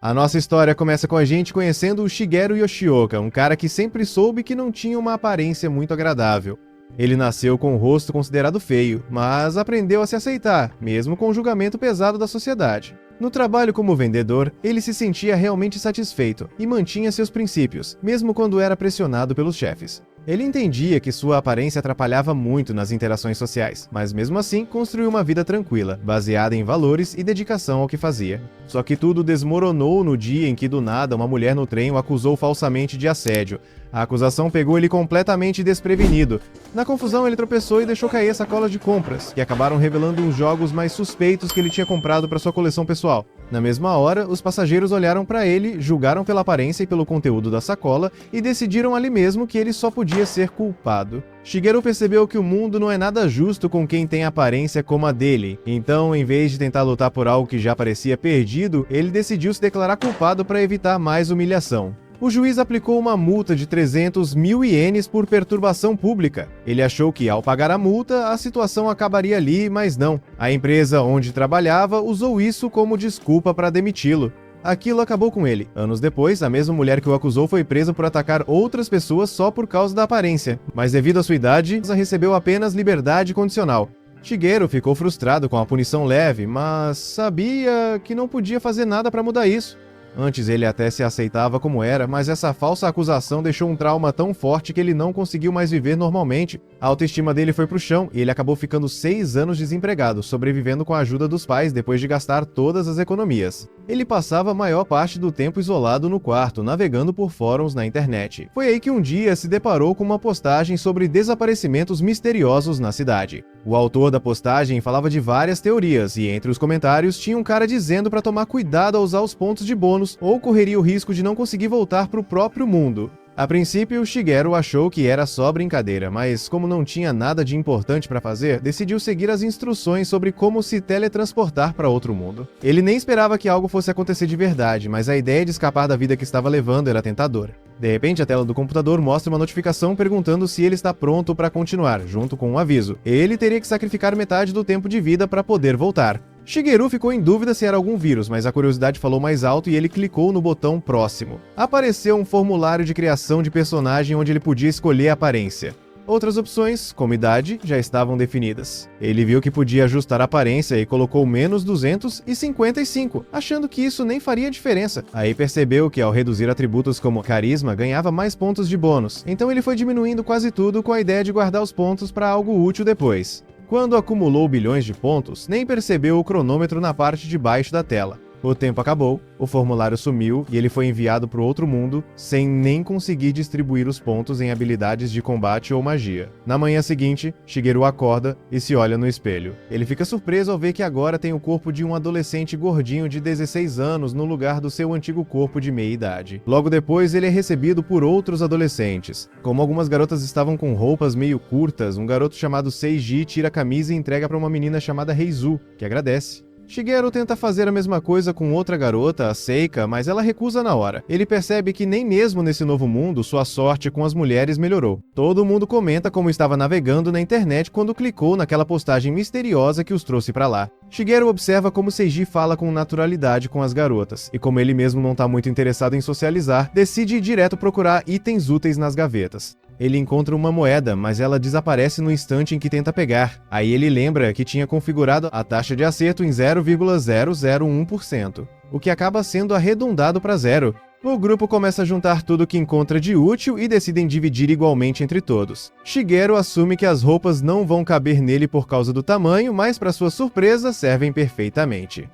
A nossa história começa com a gente conhecendo o Shigeru Yoshioka, um cara que sempre soube que não tinha uma aparência muito agradável. Ele nasceu com o rosto considerado feio, mas aprendeu a se aceitar, mesmo com o julgamento pesado da sociedade. No trabalho como vendedor, ele se sentia realmente satisfeito e mantinha seus princípios, mesmo quando era pressionado pelos chefes. Ele entendia que sua aparência atrapalhava muito nas interações sociais, mas mesmo assim construiu uma vida tranquila, baseada em valores e dedicação ao que fazia. Só que tudo desmoronou no dia em que do nada uma mulher no trem o acusou falsamente de assédio. A acusação pegou ele completamente desprevenido. Na confusão ele tropeçou e deixou cair a sacola de compras, que acabaram revelando os jogos mais suspeitos que ele tinha comprado para sua coleção pessoal. Na mesma hora, os passageiros olharam para ele, julgaram pela aparência e pelo conteúdo da sacola e decidiram ali mesmo que ele só podia ser culpado. Shigeru percebeu que o mundo não é nada justo com quem tem aparência como a dele. Então, em vez de tentar lutar por algo que já parecia perdido, ele decidiu se declarar culpado para evitar mais humilhação. O juiz aplicou uma multa de 300 mil ienes por perturbação pública. Ele achou que, ao pagar a multa, a situação acabaria ali, mas não. A empresa onde trabalhava usou isso como desculpa para demiti-lo. Aquilo acabou com ele. Anos depois, a mesma mulher que o acusou foi presa por atacar outras pessoas só por causa da aparência. Mas devido à sua idade, ela recebeu apenas liberdade condicional. Shigeru ficou frustrado com a punição leve, mas sabia que não podia fazer nada para mudar isso. Antes ele até se aceitava como era, mas essa falsa acusação deixou um trauma tão forte que ele não conseguiu mais viver normalmente. A autoestima dele foi pro chão e ele acabou ficando 6 anos desempregado, sobrevivendo com a ajuda dos pais depois de gastar todas as economias. Ele passava a maior parte do tempo isolado no quarto, navegando por fóruns na internet. Foi aí que um dia se deparou com uma postagem sobre desaparecimentos misteriosos na cidade. O autor da postagem falava de várias teorias e entre os comentários tinha um cara dizendo para tomar cuidado ao usar os pontos de bônus ou correria o risco de não conseguir voltar para o próprio mundo. A princípio, Shigeru achou que era só brincadeira, mas como não tinha nada de importante para fazer, decidiu seguir as instruções sobre como se teletransportar para outro mundo. Ele nem esperava que algo fosse acontecer de verdade, mas a ideia de escapar da vida que estava levando era tentadora. De repente, a tela do computador mostra uma notificação perguntando se ele está pronto para continuar, junto com um aviso. Ele teria que sacrificar metade do tempo de vida para poder voltar. Shigeru ficou em dúvida se era algum vírus, mas a curiosidade falou mais alto e ele clicou no botão próximo. Apareceu um formulário de criação de personagem onde ele podia escolher a aparência. Outras opções, como idade, já estavam definidas. Ele viu que podia ajustar a aparência e colocou menos 255, achando que isso nem faria diferença. Aí percebeu que ao reduzir atributos como carisma, ganhava mais pontos de bônus. Então ele foi diminuindo quase tudo com a ideia de guardar os pontos para algo útil depois. Quando acumulou bilhões de pontos, nem percebeu o cronômetro na parte de baixo da tela. O tempo acabou, o formulário sumiu e ele foi enviado para outro mundo sem nem conseguir distribuir os pontos em habilidades de combate ou magia. Na manhã seguinte, Shigeru acorda e se olha no espelho. Ele fica surpreso ao ver que agora tem o corpo de um adolescente gordinho de 16 anos no lugar do seu antigo corpo de meia-idade. Logo depois, ele é recebido por outros adolescentes. Como algumas garotas estavam com roupas meio curtas, um garoto chamado Seiji tira a camisa e entrega para uma menina chamada Heizu, que agradece. Shigeru tenta fazer a mesma coisa com outra garota, a Seika, mas ela recusa na hora. Ele percebe que nem mesmo nesse novo mundo sua sorte com as mulheres melhorou. Todo mundo comenta como estava navegando na internet quando clicou naquela postagem misteriosa que os trouxe pra lá. Shigeru observa como Seiji fala com naturalidade com as garotas, e como ele mesmo não tá muito interessado em socializar, decide ir direto procurar itens úteis nas gavetas. Ele encontra uma moeda, mas ela desaparece no instante em que tenta pegar. Aí ele lembra que tinha configurado a taxa de acerto em 0,001%, o que acaba sendo arredondado para zero. O grupo começa a juntar tudo que encontra de útil e decidem dividir igualmente entre todos. Shigeru assume que as roupas não vão caber nele por causa do tamanho, mas para sua surpresa servem perfeitamente.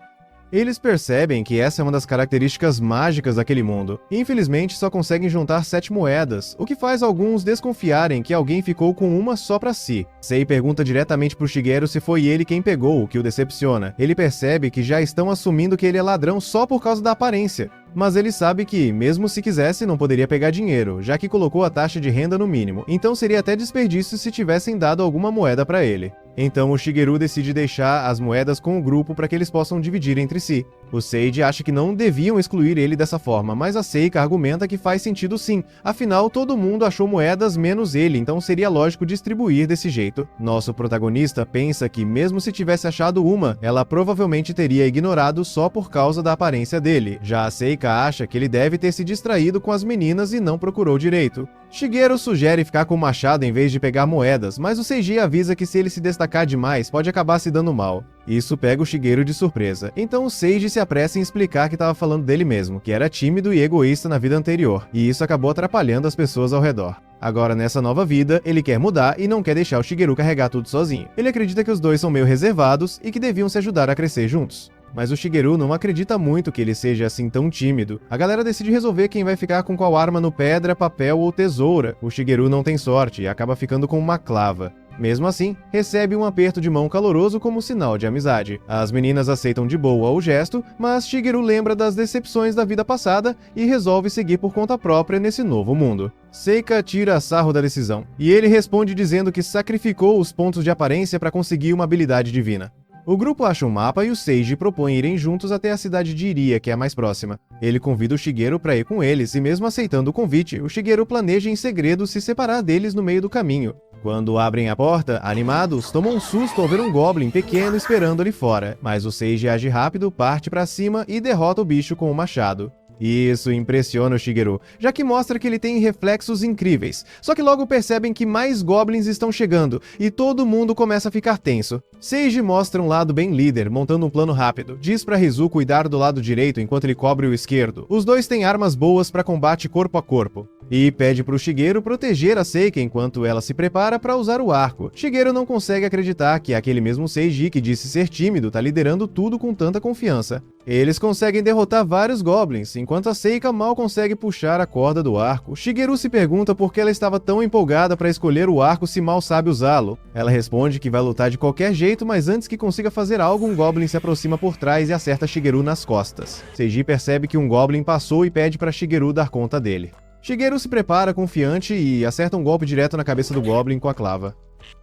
Eles percebem que essa é uma das características mágicas daquele mundo. Infelizmente, só conseguem juntar 7 moedas, o que faz alguns desconfiarem que alguém ficou com uma só pra si. Sei pergunta diretamente pro Shigeru se foi ele quem pegou, o que o decepciona. Ele percebe que já estão assumindo que ele é ladrão só por causa da aparência. Mas ele sabe que, mesmo se quisesse, não poderia pegar dinheiro, já que colocou a taxa de renda no mínimo, então seria até desperdício se tivessem dado alguma moeda pra ele. Então o Shigeru decide deixar as moedas com o grupo para que eles possam dividir entre si. O Seiji acha que não deviam excluir ele dessa forma, mas a Seika argumenta que faz sentido sim, afinal todo mundo achou moedas menos ele, então seria lógico distribuir desse jeito. Nosso protagonista pensa que mesmo se tivesse achado uma, ela provavelmente teria ignorado só por causa da aparência dele. Já a Seika acha que ele deve ter se distraído com as meninas e não procurou direito. Shigeru sugere ficar com o machado em vez de pegar moedas, mas o Seiji avisa que se ele se destacar demais, pode acabar se dando mal. Isso pega o Shigeru de surpresa, então o Seiji se apressa em explicar que estava falando dele mesmo, que era tímido e egoísta na vida anterior, e isso acabou atrapalhando as pessoas ao redor. Agora, nessa nova vida, ele quer mudar e não quer deixar o Shigeru carregar tudo sozinho. Ele acredita que os dois são meio reservados e que deviam se ajudar a crescer juntos. Mas o Shigeru não acredita muito que ele seja assim tão tímido. A galera decide resolver quem vai ficar com qual arma no pedra, papel ou tesoura. O Shigeru não tem sorte e acaba ficando com uma clava. Mesmo assim, recebe um aperto de mão caloroso como sinal de amizade. As meninas aceitam de boa o gesto, mas Shigeru lembra das decepções da vida passada e resolve seguir por conta própria nesse novo mundo. Seika tira sarro da decisão, e ele responde dizendo que sacrificou os pontos de aparência para conseguir uma habilidade divina. O grupo acha um mapa e o Seiji propõe irem juntos até a cidade de Iria, que é a mais próxima. Ele convida o Shigeru para ir com eles e mesmo aceitando o convite, o Shigeru planeja em segredo se separar deles no meio do caminho. Quando abrem a porta, animados, tomam um susto ao ver um Goblin pequeno esperando ali fora, mas o Seiji age rápido, parte para cima e derrota o bicho com o machado. Isso impressiona o Shigeru, já que mostra que ele tem reflexos incríveis. Só que logo percebem que mais goblins estão chegando, e todo mundo começa a ficar tenso. Seiji mostra um lado bem líder, montando um plano rápido. Diz pra Rizu cuidar do lado direito enquanto ele cobre o esquerdo. Os dois têm armas boas para combate corpo a corpo. E pede pro Shigeru proteger a Seika enquanto ela se prepara para usar o arco. Shigeru não consegue acreditar que aquele mesmo Seiji que disse ser tímido tá liderando tudo com tanta confiança. Eles conseguem derrotar vários goblins, enquanto a Seika mal consegue puxar a corda do arco. Shigeru se pergunta por que ela estava tão empolgada para escolher o arco se mal sabe usá-lo. Ela responde que vai lutar de qualquer jeito, mas antes que consiga fazer algo, um goblin se aproxima por trás e acerta Shigeru nas costas. Seiji percebe que um goblin passou e pede para Shigeru dar conta dele. Shigeru se prepara confiante e acerta um golpe direto na cabeça do goblin com a clava.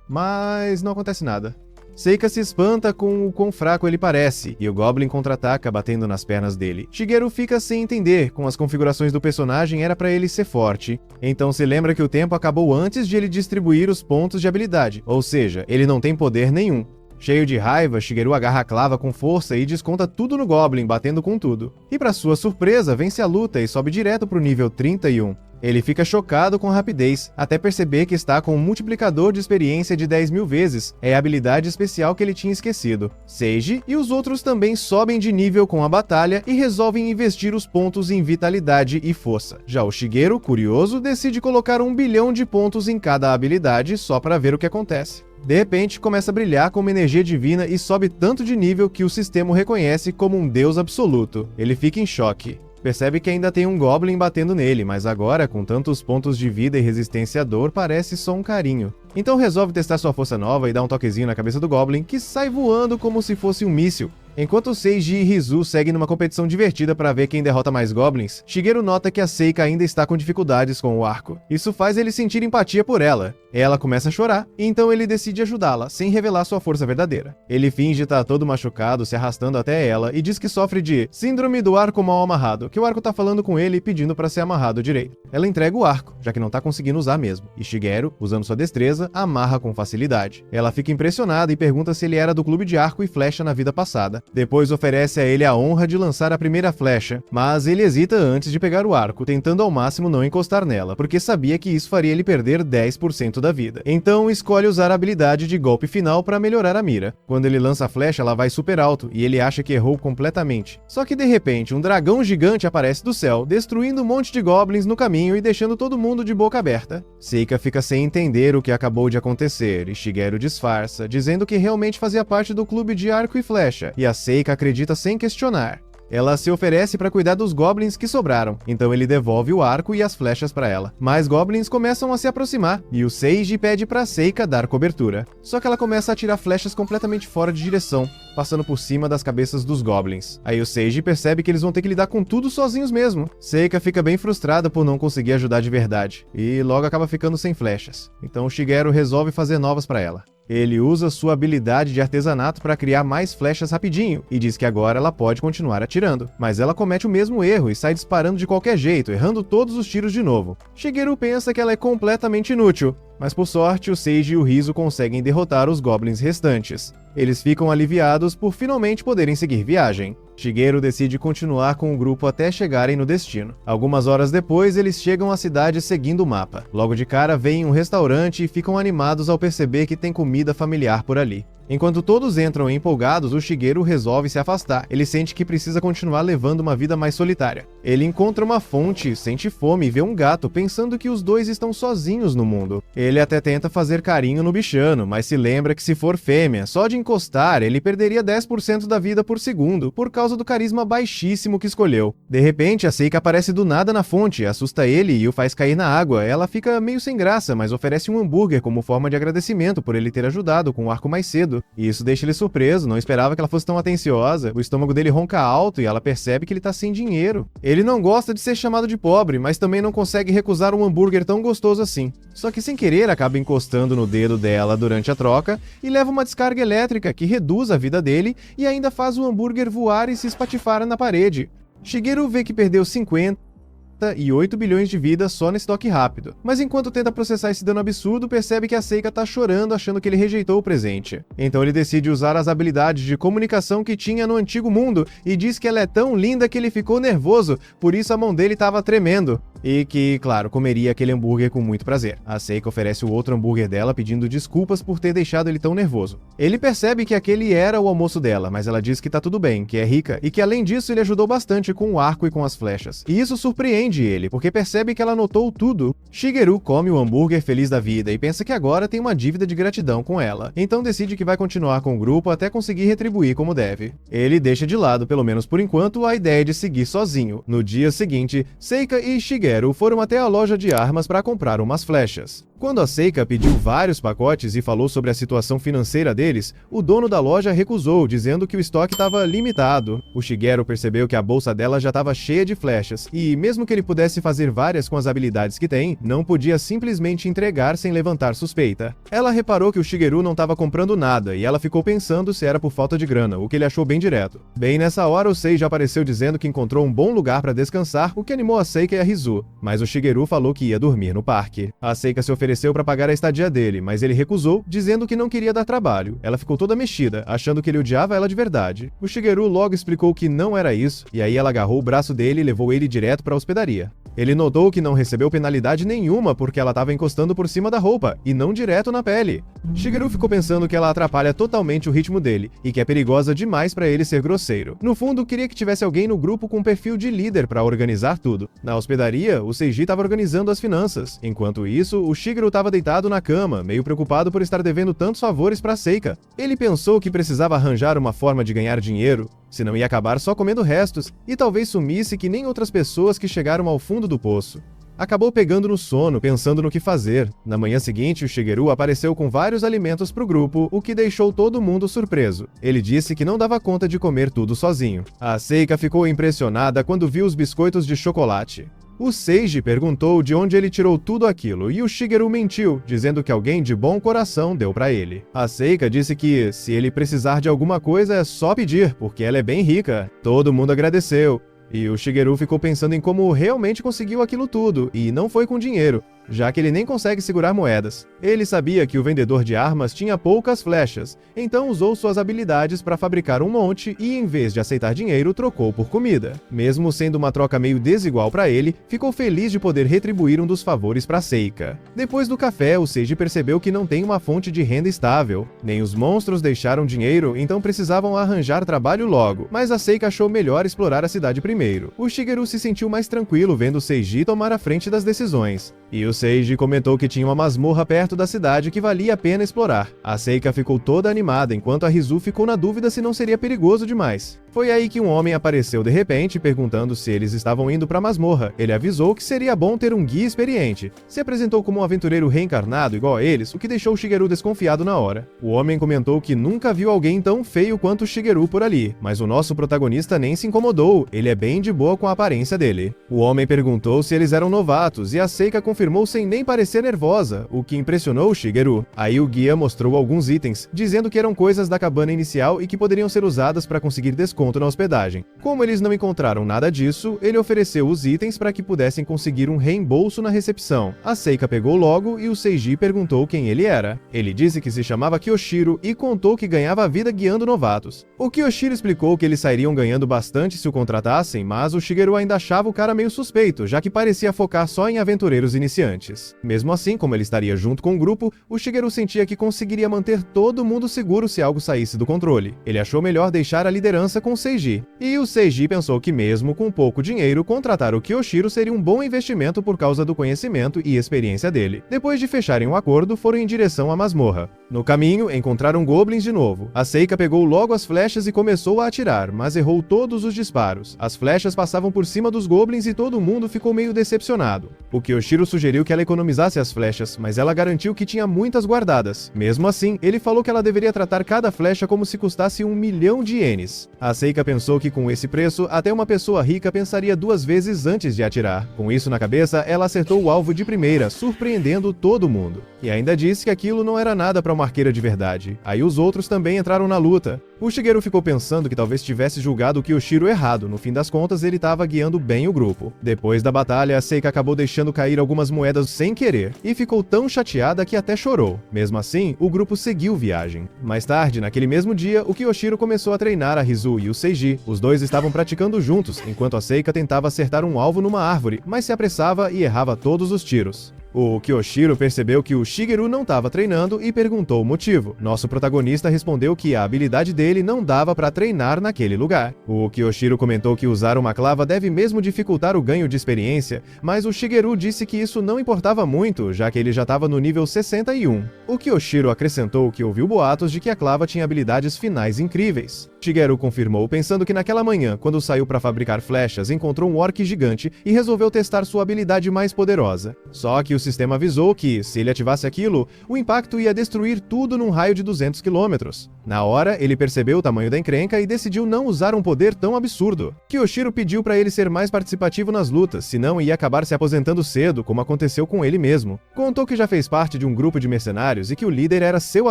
Mas não acontece nada. Seika se espanta com o quão fraco ele parece, e o Goblin contra-ataca batendo nas pernas dele. Shigeru fica sem entender, com as configurações do personagem era pra ele ser forte. Então se lembra que o tempo acabou antes de ele distribuir os pontos de habilidade, ou seja, ele não tem poder nenhum. Cheio de raiva, Shigeru agarra a clava com força e desconta tudo no Goblin, batendo com tudo. E pra sua surpresa, vence a luta e sobe direto pro nível 31. Ele fica chocado com a rapidez, até perceber que está com um multiplicador de experiência de 10.000 vezes, é a habilidade especial que ele tinha esquecido. Seiji e os outros também sobem de nível com a batalha e resolvem investir os pontos em vitalidade e força. Já o Shigeru, curioso, decide colocar 1 bilhão de pontos em cada habilidade só para ver o que acontece. De repente, começa a brilhar com uma energia divina e sobe tanto de nível que o sistema o reconhece como um deus absoluto. Ele fica em choque. Percebe que ainda tem um Goblin batendo nele, mas agora, com tantos pontos de vida e resistência à dor, parece só um carinho. Então resolve testar sua força nova e dá um toquezinho na cabeça do Goblin, que sai voando como se fosse um míssil. Enquanto Seiji e Rizu seguem numa competição divertida para ver quem derrota mais Goblins, Shigeru nota que a Seika ainda está com dificuldades com o arco. Isso faz ele sentir empatia por ela. Ela começa a chorar, e então ele decide ajudá-la, sem revelar sua força verdadeira. Ele finge estar todo machucado, se arrastando até ela, e diz que sofre de síndrome do arco mal amarrado, que o arco tá falando com ele e pedindo para ser amarrado direito. Ela entrega o arco, já que não tá conseguindo usar mesmo, e Shigeru, usando sua destreza, amarra com facilidade. Ela fica impressionada e pergunta se ele era do clube de arco e flecha na vida passada. Depois oferece a ele a honra de lançar a primeira flecha, mas ele hesita antes de pegar o arco, tentando ao máximo não encostar nela, porque sabia que isso faria ele perder 10% da vida. Então escolhe usar a habilidade de golpe final para melhorar a mira. Quando ele lança a flecha, ela vai super alto, e ele acha que errou completamente. Só que de repente, um dragão gigante aparece do céu, destruindo um monte de goblins no caminho e deixando todo mundo de boca aberta. Seika fica sem entender o que acabou de acontecer, e Shigeru disfarça, dizendo que realmente fazia parte do clube de arco e flecha, e a Seika acredita sem questionar. Ela se oferece para cuidar dos goblins que sobraram, então ele devolve o arco e as flechas para ela. Mais goblins começam a se aproximar, e o Seiji pede para Seika dar cobertura. Só que ela começa a atirar flechas completamente fora de direção, passando por cima das cabeças dos goblins. Aí o Seiji percebe que eles vão ter que lidar com tudo sozinhos mesmo. Seika fica bem frustrada por não conseguir ajudar de verdade, e logo acaba ficando sem flechas. Então Shigeru resolve fazer novas para ela. Ele usa sua habilidade de artesanato para criar mais flechas rapidinho e diz que agora ela pode continuar atirando. Mas ela comete o mesmo erro e sai disparando de qualquer jeito, errando todos os tiros de novo. Shigeru pensa que ela é completamente inútil, mas por sorte o Seiji e o Rizu conseguem derrotar os goblins restantes. Eles ficam aliviados por finalmente poderem seguir viagem. Shigeru decide continuar com o grupo até chegarem no destino. Algumas horas depois, eles chegam à cidade seguindo o mapa. Logo de cara, veem um restaurante e ficam animados ao perceber que tem comida familiar por ali. Enquanto todos entram empolgados, o Shigeru resolve se afastar. Ele sente que precisa continuar levando uma vida mais solitária. Ele encontra uma fonte, sente fome e vê um gato, pensando que os dois estão sozinhos no mundo. Ele até tenta fazer carinho no bichano, mas se lembra que se for fêmea, só de encostar, ele perderia 10% da vida por segundo, por causa do carisma baixíssimo que escolheu. De repente, a Seika aparece do nada na fonte, assusta ele e o faz cair na água. Ela fica meio sem graça, mas oferece um hambúrguer como forma de agradecimento por ele ter ajudado com o arco mais cedo. E isso deixa ele surpreso, não esperava que ela fosse tão atenciosa. O estômago dele ronca alto e ela percebe que ele tá sem dinheiro. Ele não gosta de ser chamado de pobre, mas também não consegue recusar um hambúrguer tão gostoso assim. Só que sem querer acaba encostando no dedo dela durante a troca e leva uma descarga elétrica que reduz a vida dele e ainda faz o hambúrguer voar e se espatifar na parede. Shigeru vê que perdeu 58 bilhões de vidas só nesse toque rápido. Mas enquanto tenta processar esse dano absurdo, percebe que a Seika tá chorando achando que ele rejeitou o presente. Então ele decide usar as habilidades de comunicação que tinha no antigo mundo e diz que ela é tão linda que ele ficou nervoso, por isso a mão dele tava tremendo. E que, claro, comeria aquele hambúrguer com muito prazer. A Seika oferece o outro hambúrguer dela pedindo desculpas por ter deixado ele tão nervoso. Ele percebe que aquele era o almoço dela, mas ela diz que tá tudo bem, que é rica e que além disso ele ajudou bastante com o arco e com as flechas. E isso surpreende ele, porque percebe que ela notou tudo. Shigeru come o hambúrguer feliz da vida e pensa que agora tem uma dívida de gratidão com ela. Então decide que vai continuar com o grupo até conseguir retribuir como deve. Ele deixa de lado, pelo menos por enquanto, a ideia de seguir sozinho. No dia seguinte, Seika e Shigeru foram até a loja de armas para comprar umas flechas. Quando a Seika pediu vários pacotes e falou sobre a situação financeira deles, o dono da loja recusou, dizendo que o estoque estava limitado. O Shigeru percebeu que a bolsa dela já estava cheia de flechas, e mesmo que ele pudesse fazer várias com as habilidades que tem, não podia simplesmente entregar sem levantar suspeita. Ela reparou que o Shigeru não estava comprando nada, e ela ficou pensando se era por falta de grana, o que ele achou bem direto. Bem nessa hora, o Seiji apareceu dizendo que encontrou um bom lugar para descansar, o que animou a Seika e a Rizu, mas o Shigeru falou que ia dormir no parque. A Seika se ofereceu para pagar a estadia dele, mas ele recusou, dizendo que não queria dar trabalho. Ela ficou toda mexida, achando que ele odiava ela de verdade. O Shigeru logo explicou que não era isso, e aí ela agarrou o braço dele e levou ele direto para a hospedaria. Ele notou que não recebeu penalidade nenhuma porque ela estava encostando por cima da roupa, e não direto na pele. Shigeru ficou pensando que ela atrapalha totalmente o ritmo dele, e que é perigosa demais para ele ser grosseiro. No fundo, queria que tivesse alguém no grupo com perfil de líder para organizar tudo. Na hospedaria, o Seiji estava organizando as finanças. Enquanto isso, o Shigeru estava deitado na cama, meio preocupado por estar devendo tantos favores para Seika. Ele pensou que precisava arranjar uma forma de ganhar dinheiro, senão ia acabar só comendo restos, e talvez sumisse que nem outras pessoas que chegaram ao fundo do poço. Acabou pegando no sono, pensando no que fazer. Na manhã seguinte, o Shigeru apareceu com vários alimentos pro grupo, o que deixou todo mundo surpreso. Ele disse que não dava conta de comer tudo sozinho. A Seika ficou impressionada quando viu os biscoitos de chocolate. O Seiji perguntou de onde ele tirou tudo aquilo e o Shigeru mentiu, dizendo que alguém de bom coração deu pra ele. A Seika disse que, se ele precisar de alguma coisa, é só pedir, porque ela é bem rica. Todo mundo agradeceu. E o Shigeru ficou pensando em como realmente conseguiu aquilo tudo, e não foi com dinheiro, já que ele nem consegue segurar moedas. Ele sabia que o vendedor de armas tinha poucas flechas, então usou suas habilidades para fabricar um monte e, em vez de aceitar dinheiro, trocou por comida. Mesmo sendo uma troca meio desigual para ele, ficou feliz de poder retribuir um dos favores para Seika. Depois do café, o Seiji percebeu que não tem uma fonte de renda estável. Nem os monstros deixaram dinheiro, então precisavam arranjar trabalho logo, mas a Seika achou melhor explorar a cidade primeiro. O Shigeru se sentiu mais tranquilo vendo o Seiji tomar a frente das decisões. E o Seiji comentou que tinha uma masmorra perto da cidade que valia a pena explorar. A Seika ficou toda animada, enquanto a Rizu ficou na dúvida se não seria perigoso demais. Foi aí que um homem apareceu de repente, perguntando se eles estavam indo para a masmorra. Ele avisou que seria bom ter um guia experiente. Se apresentou como um aventureiro reencarnado igual a eles, o que deixou o Shigeru desconfiado na hora. O homem comentou que nunca viu alguém tão feio quanto o Shigeru por ali, mas o nosso protagonista nem se incomodou, ele é bem de boa com a aparência dele. O homem perguntou se eles eram novatos e a Seika confirmou sem nem parecer nervosa, o que impressionou o Shigeru. Aí o guia mostrou alguns itens, dizendo que eram coisas da cabana inicial e que poderiam ser usadas para conseguir desconto na hospedagem. Como eles não encontraram nada disso, ele ofereceu os itens para que pudessem conseguir um reembolso na recepção. A Seika pegou logo e o Seiji perguntou quem ele era. Ele disse que se chamava Kyoshiro e contou que ganhava a vida guiando novatos. O Kyoshiro explicou que eles sairiam ganhando bastante se o contratassem, mas o Shigeru ainda achava o cara meio suspeito, já que parecia focar só em aventureiros iniciantes. Mesmo assim, como ele estaria junto com o grupo, o Shigeru sentia que conseguiria manter todo mundo seguro se algo saísse do controle. Ele achou melhor deixar a liderança com o Seiji. E o Seiji pensou que mesmo com pouco dinheiro, contratar o Kyoshiro seria um bom investimento por causa do conhecimento e experiência dele. Depois de fecharem um acordo, foram em direção à masmorra. No caminho, encontraram goblins de novo. A Seika pegou logo as flechas e começou a atirar, mas errou todos os disparos. As flechas passavam por cima dos goblins e todo mundo ficou meio decepcionado. O Kyoshiro sugeriu que ela economizasse as flechas, mas ela garantiu que tinha muitas guardadas. Mesmo assim, ele falou que ela deveria tratar cada flecha como se custasse 1 milhão de ienes. A Seika pensou que com esse preço, até uma pessoa rica pensaria 2 vezes antes de atirar. Com isso na cabeça, ela acertou o alvo de primeira, surpreendendo todo mundo. E ainda disse que aquilo não era nada para uma arqueira de verdade. Aí os outros também entraram na luta. O Shigeru ficou pensando que talvez tivesse julgado o Kyoshiro errado. No fim das contas, ele estava guiando bem o grupo. Depois da batalha, a Seika acabou deixando cair algumas moedas sem querer, e ficou tão chateada que até chorou. Mesmo assim, o grupo seguiu viagem. Mais tarde, naquele mesmo dia, o Kyoshiro começou a treinar a Rizu e o Seiji. Os dois estavam praticando juntos, enquanto a Seika tentava acertar um alvo numa árvore, mas se apressava e errava todos os tiros. O Kyoshiro percebeu que o Shigeru não estava treinando e perguntou o motivo. Nosso protagonista respondeu que a habilidade dele não dava para treinar naquele lugar. O Kyoshiro comentou que usar uma clava deve mesmo dificultar o ganho de experiência, mas o Shigeru disse que isso não importava muito, já que ele já estava no nível 61. O Kyoshiro acrescentou que ouviu boatos de que a clava tinha habilidades finais incríveis. Shigeru confirmou, pensando que naquela manhã, quando saiu para fabricar flechas, encontrou um orc gigante e resolveu testar sua habilidade mais poderosa. Só que o sistema avisou que, se ele ativasse aquilo, o impacto ia destruir tudo num raio de 200 km. Na hora, ele percebeu o tamanho da encrenca e decidiu não usar um poder tão absurdo. Kyoshiro pediu para ele ser mais participativo nas lutas, senão ia acabar se aposentando cedo, como aconteceu com ele mesmo. Contou que já fez parte de um grupo de mercenários e que o líder era seu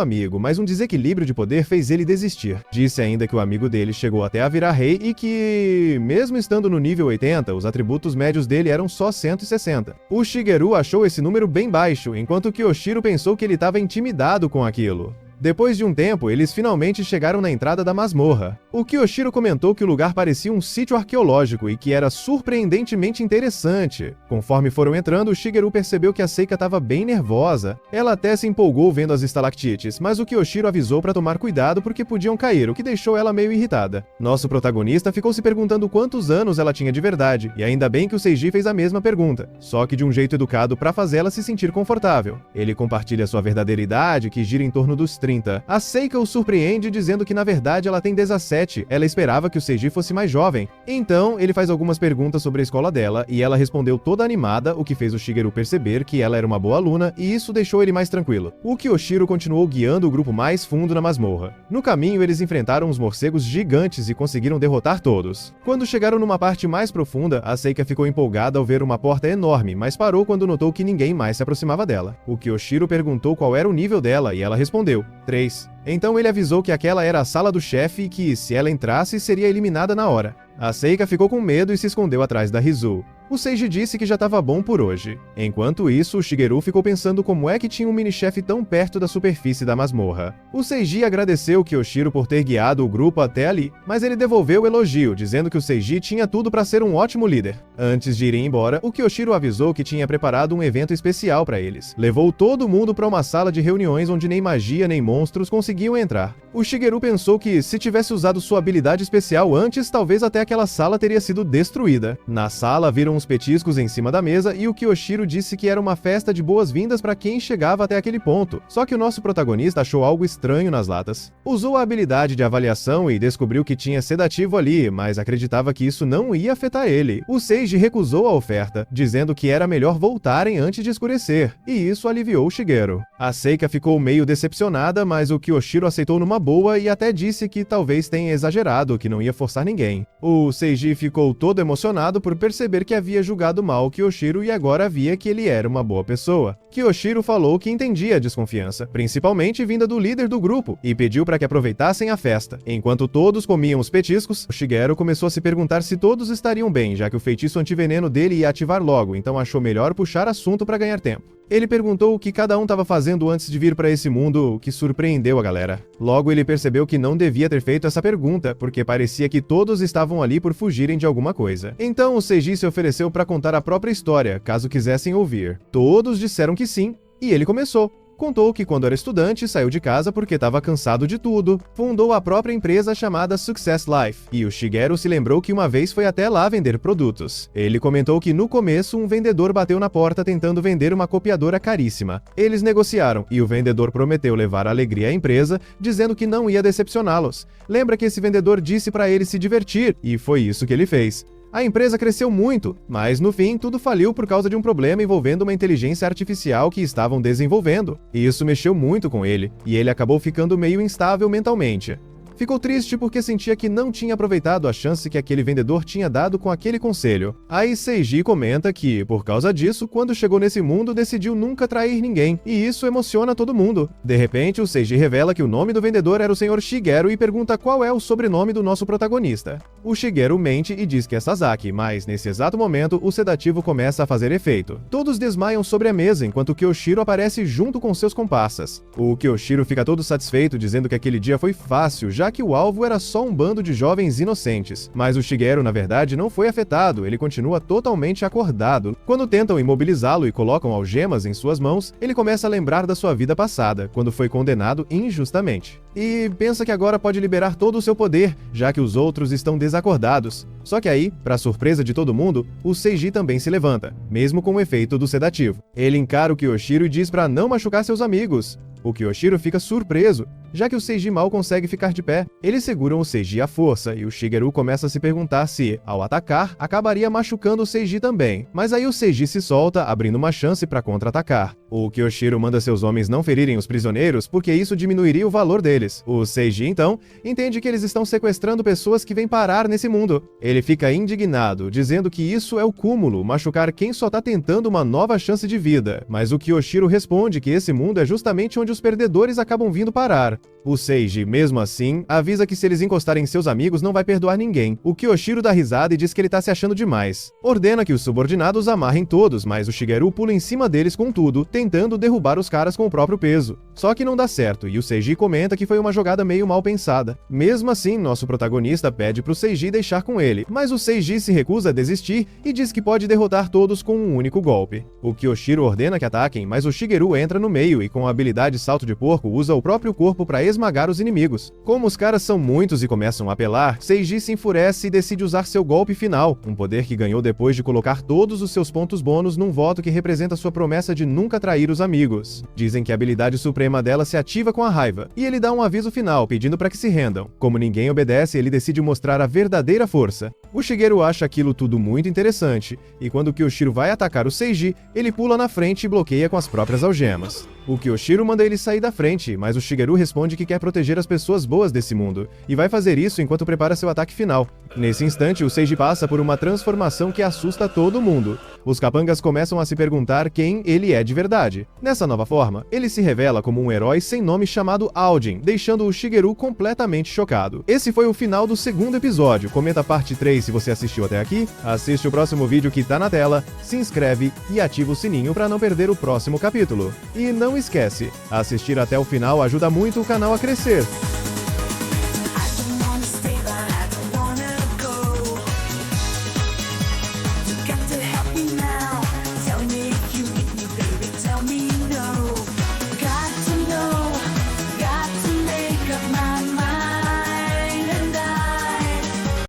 amigo, mas um desequilíbrio de poder fez ele desistir. Disse ainda que o amigo dele chegou até a virar rei e que, mesmo estando no nível 80, os atributos médios dele eram só 160. O Shigeru achou esse número bem baixo, enquanto Kyoshiro pensou que ele estava intimidado com aquilo. Depois de um tempo, eles finalmente chegaram na entrada da masmorra. O Kyoshiro comentou que o lugar parecia um sítio arqueológico e que era surpreendentemente interessante. Conforme foram entrando, o Shigeru percebeu que a Seika estava bem nervosa. Ela até se empolgou vendo as estalactites, mas o Kyoshiro avisou para tomar cuidado porque podiam cair, o que deixou ela meio irritada. Nosso protagonista ficou se perguntando quantos anos ela tinha de verdade, e ainda bem que o Seiji fez a mesma pergunta, só que de um jeito educado para fazê-la se sentir confortável. Ele compartilha sua verdadeira idade, que gira em torno dos 30. A Seika o surpreende dizendo que na verdade ela tem 17, ela esperava que o Seiji fosse mais jovem. Então, ele faz algumas perguntas sobre a escola dela e ela respondeu toda animada, o que fez o Shigeru perceber que ela era uma boa aluna e isso deixou ele mais tranquilo. O Kyoshiro continuou guiando o grupo mais fundo na masmorra. No caminho, eles enfrentaram os morcegos gigantes e conseguiram derrotar todos. Quando chegaram numa parte mais profunda, a Seika ficou empolgada ao ver uma porta enorme, mas parou quando notou que ninguém mais se aproximava dela. O Kyoshiro perguntou qual era o nível dela e ela respondeu: 3. Então ele avisou que aquela era a sala do chefe e que, se ela entrasse, seria eliminada na hora. A Seika ficou com medo e se escondeu atrás da Rizu. O Seiji disse que já estava bom por hoje. Enquanto isso, o Shigeru ficou pensando como é que tinha um mini-chefe tão perto da superfície da masmorra. O Seiji agradeceu Kyoshiro por ter guiado o grupo até ali, mas ele devolveu o elogio, dizendo que o Seiji tinha tudo para ser um ótimo líder. Antes de irem embora, o Kyoshiro avisou que tinha preparado um evento especial para eles. Levou todo mundo para uma sala de reuniões onde nem magia nem monstros conseguiam entrar. O Shigeru pensou que, se tivesse usado sua habilidade especial antes, talvez até aquela sala teria sido destruída. Na sala, viram colocaram uns petiscos em cima da mesa e o Kyoshiro disse que era uma festa de boas-vindas para quem chegava até aquele ponto. Só que o nosso protagonista achou algo estranho nas latas. Usou a habilidade de avaliação e descobriu que tinha sedativo ali, mas acreditava que isso não ia afetar ele. O Seiji recusou a oferta, dizendo que era melhor voltarem antes de escurecer, e isso aliviou o Shigeru. A Seika ficou meio decepcionada, mas o Kyoshiro aceitou numa boa e até disse que talvez tenha exagerado, que não ia forçar ninguém. O Seiji ficou todo emocionado por perceber que havia julgado mal o Kyoshiro e agora via que ele era uma boa pessoa. Kyoshiro falou que entendia a desconfiança, principalmente vinda do líder do grupo, e pediu para que aproveitassem a festa. Enquanto todos comiam os petiscos, o Shigeru começou a se perguntar se todos estariam bem, já que o feitiço antiveneno dele ia ativar logo, então achou melhor puxar assunto para ganhar tempo. Ele perguntou o que cada um estava fazendo antes de vir para esse mundo, o que surpreendeu a galera. Logo ele percebeu que não devia ter feito essa pergunta, porque parecia que todos estavam ali por fugirem de alguma coisa. Então o Seiji se ofereceu para contar a própria história, caso quisessem ouvir. Todos disseram que sim, e ele começou. Contou que quando era estudante, saiu de casa porque estava cansado de tudo, fundou a própria empresa chamada Success Life, e o Shigeru se lembrou que uma vez foi até lá vender produtos. Ele comentou que no começo um vendedor bateu na porta tentando vender uma copiadora caríssima. Eles negociaram, e o vendedor prometeu levar alegria à empresa, dizendo que não ia decepcioná-los. Lembra que esse vendedor disse para ele se divertir, e foi isso que ele fez. A empresa cresceu muito, mas no fim tudo faliu por causa de um problema envolvendo uma inteligência artificial que estavam desenvolvendo. E isso mexeu muito com ele, e ele acabou ficando meio instável mentalmente. Ficou triste porque sentia que não tinha aproveitado a chance que aquele vendedor tinha dado com aquele conselho. Aí Seiji comenta que, por causa disso, quando chegou nesse mundo, decidiu nunca trair ninguém, e isso emociona todo mundo. De repente, o Seiji revela que o nome do vendedor era o Sr. Shigeru e pergunta qual é o sobrenome do nosso protagonista. O Shigeru mente e diz que é Sasaki, mas nesse exato momento, o sedativo começa a fazer efeito. Todos desmaiam sobre a mesa, enquanto Kyoshiro aparece junto com seus comparsas. O Kyoshiro fica todo satisfeito, dizendo que aquele dia foi fácil, já que o alvo era só um bando de jovens inocentes. Mas o Shigeru, na verdade, não foi afetado, ele continua totalmente acordado. Quando tentam imobilizá-lo e colocam algemas em suas mãos, ele começa a lembrar da sua vida passada, quando foi condenado injustamente. E pensa que agora pode liberar todo o seu poder, já que os outros estão desacordados. Só que aí, para surpresa de todo mundo, o Seiji também se levanta, mesmo com o efeito do sedativo. Ele encara o Kyoshiro e diz para não machucar seus amigos. O Kyoshiro fica surpreso, já que o Seiji mal consegue ficar de pé. Eles seguram o Seiji à força, e o Shigeru começa a se perguntar se, ao atacar, acabaria machucando o Seiji também. Mas aí o Seiji se solta, abrindo uma chance para contra-atacar. O Kyoshiro manda seus homens não ferirem os prisioneiros, porque isso diminuiria o valor deles. O Seiji, então, entende que eles estão sequestrando pessoas que vêm parar nesse mundo. Ele fica indignado, dizendo que isso é o cúmulo, machucar quem só tá tentando uma nova chance de vida. Mas o Kyoshiro responde que esse mundo é justamente onde os perdedores acabam vindo parar. O Seiji, mesmo assim, avisa que se eles encostarem em seus amigos não vai perdoar ninguém. O Kyoshiro dá risada e diz que ele tá se achando demais. Ordena que os subordinados amarrem todos, mas o Shigeru pula em cima deles com tudo, tentando derrubar os caras com o próprio peso. Só que não dá certo, e o Seiji comenta que foi uma jogada meio mal pensada. Mesmo assim, nosso protagonista pede pro Seiji deixar com ele, mas o Seiji se recusa a desistir e diz que pode derrotar todos com um único golpe. O Kyoshiro ordena que ataquem, mas o Shigeru entra no meio e com a habilidade salto de porco usa o próprio corpo para esmagar os inimigos. Como os caras são muitos e começam a apelar, Seiji se enfurece e decide usar seu golpe final, um poder que ganhou depois de colocar todos os seus pontos bônus num voto que representa sua promessa de nunca trair os amigos. Dizem que a habilidade suprema dela se ativa com a raiva, e ele dá um aviso final, pedindo para que se rendam. Como ninguém obedece, ele decide mostrar a verdadeira força. O Shigeru acha aquilo tudo muito interessante, e quando o Kyoshiro vai atacar o Seiji, ele pula na frente e bloqueia com as próprias algemas. O Kyoshiro manda ele sair da frente, mas o Shigeru responde que quer proteger as pessoas boas desse mundo, e vai fazer isso enquanto prepara seu ataque final. Nesse instante, o Seiji passa por uma transformação que assusta todo mundo. Os capangas começam a se perguntar quem ele é de verdade. Nessa nova forma, ele se revela como um herói sem nome chamado Aujin, deixando o Shigeru completamente chocado. Esse foi o final do segundo episódio. Comenta a parte 3 se você assistiu até aqui, assiste o próximo vídeo que tá na tela, se inscreve e ativa o sininho para não perder o próximo capítulo. E não esquece, assistir até o final ajuda muito o canal a crescer.